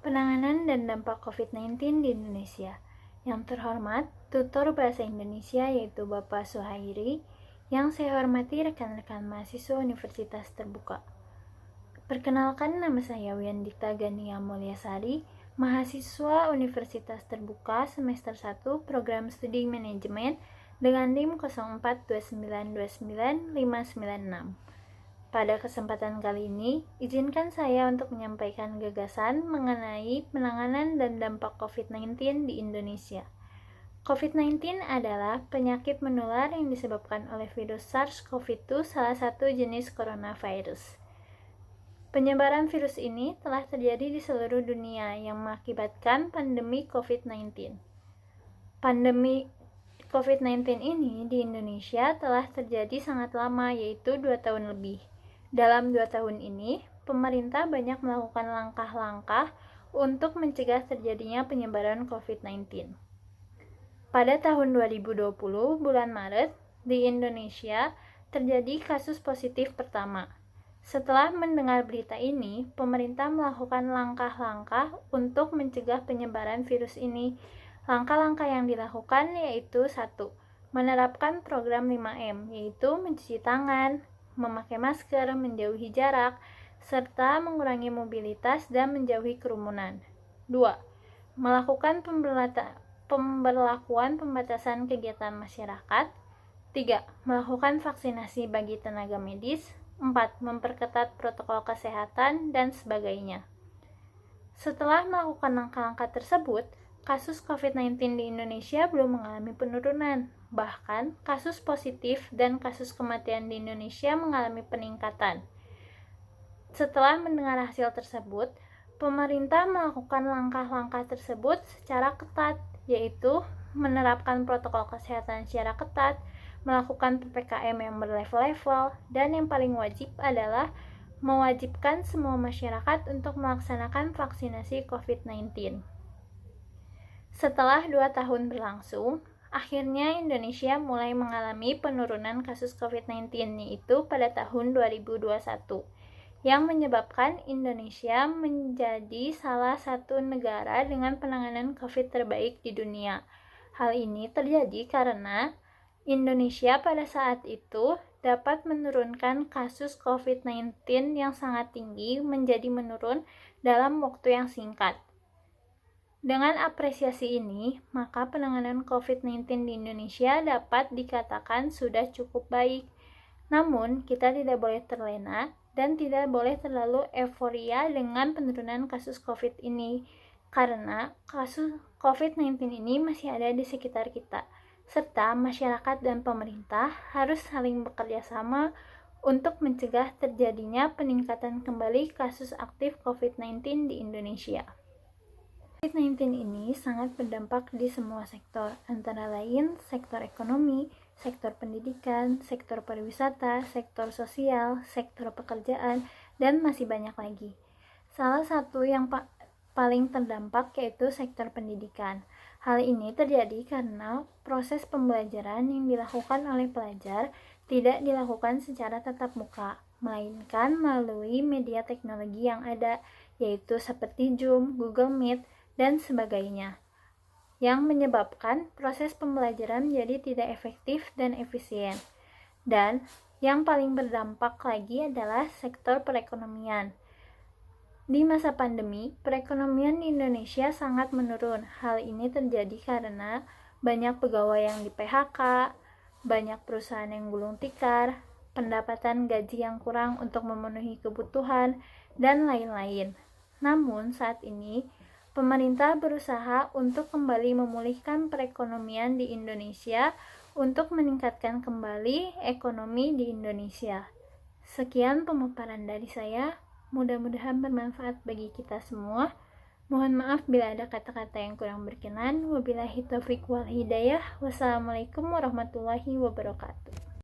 Penanganan dan dampak COVID-19 di Indonesia. Yang terhormat, tutor bahasa Indonesia yaitu Bapak Suhairi, yang saya hormati rekan-rekan mahasiswa Universitas Terbuka. Perkenalkan, nama saya Wiyandita Gania Mulyasari, mahasiswa Universitas Terbuka semester 1 Program Studi Manajemen dengan NIM 0429295596. Pada kesempatan kali ini, izinkan saya untuk menyampaikan gagasan mengenai penanganan dan dampak COVID-19 di Indonesia. COVID-19 adalah penyakit menular yang disebabkan oleh virus SARS-CoV-2, salah satu jenis coronavirus. Penyebaran virus ini telah terjadi di seluruh dunia yang mengakibatkan pandemi COVID-19. Pandemi COVID-19 ini di Indonesia telah terjadi sangat lama, yaitu 2 tahun lebih. Dalam 2 tahun ini, pemerintah banyak melakukan langkah-langkah untuk mencegah terjadinya penyebaran COVID-19. Pada tahun 2020, bulan Maret, di Indonesia terjadi kasus positif pertama. Setelah mendengar berita ini, pemerintah melakukan langkah-langkah untuk mencegah penyebaran virus ini. Langkah-langkah yang dilakukan yaitu 1. Menerapkan program 5M, yaitu mencuci tangan, memakai masker, menjauhi jarak, serta mengurangi mobilitas dan menjauhi kerumunan. 2. Melakukan pemberlakuan pembatasan kegiatan masyarakat. 3. Melakukan vaksinasi bagi tenaga medis. 4. Memperketat protokol kesehatan, dan sebagainya. Setelah melakukan langkah-langkah tersebut, kasus COVID-19 di Indonesia belum mengalami penurunan. Bahkan, kasus positif dan kasus kematian di Indonesia mengalami peningkatan. Setelah mendengar hasil tersebut, pemerintah melakukan langkah-langkah tersebut secara ketat, yaitu menerapkan protokol kesehatan secara ketat, melakukan PPKM yang berlevel-level, dan yang paling wajib adalah mewajibkan semua masyarakat untuk melaksanakan vaksinasi COVID-19. Setelah 2 tahun berlangsung, akhirnya Indonesia mulai mengalami penurunan kasus COVID-19, yaitu pada tahun 2021, yang menyebabkan Indonesia menjadi salah satu negara dengan penanganan COVID terbaik di dunia. Hal ini terjadi karena Indonesia pada saat itu dapat menurunkan kasus COVID-19 yang sangat tinggi menjadi menurun dalam waktu yang singkat. Dengan apresiasi ini, maka penanganan COVID-19 di Indonesia dapat dikatakan sudah cukup baik. Namun, kita tidak boleh terlena dan tidak boleh terlalu euforia dengan penurunan kasus COVID ini, karena kasus COVID-19 ini masih ada di sekitar kita, serta masyarakat dan pemerintah harus saling bekerja sama untuk mencegah terjadinya peningkatan kembali kasus aktif COVID-19 di Indonesia. COVID-19 ini sangat berdampak di semua sektor, antara lain sektor ekonomi, sektor pendidikan, sektor pariwisata, sektor sosial, sektor pekerjaan, dan masih banyak lagi. Salah satu yang paling terdampak yaitu sektor pendidikan. Hal ini terjadi karena proses pembelajaran yang dilakukan oleh pelajar tidak dilakukan secara tatap muka, melainkan melalui media teknologi yang ada, yaitu seperti Zoom, Google Meet, dan sebagainya, yang menyebabkan proses pembelajaran menjadi tidak efektif dan efisien. Dan yang paling berdampak lagi adalah sektor perekonomian. Di masa pandemi, perekonomian di Indonesia sangat menurun. Hal ini terjadi karena banyak pegawai yang di PHK, banyak perusahaan yang gulung tikar, pendapatan gaji yang kurang untuk memenuhi kebutuhan, dan lain-lain. Namun saat ini, pemerintah berusaha untuk kembali memulihkan perekonomian di Indonesia untuk meningkatkan kembali ekonomi di Indonesia. Sekian pemaparan dari saya, mudah-mudahan bermanfaat bagi kita semua. Mohon maaf bila ada kata-kata yang kurang berkenan. Wabillahi taufiq wal hidayah. Wassalamualaikum warahmatullahi wabarakatuh.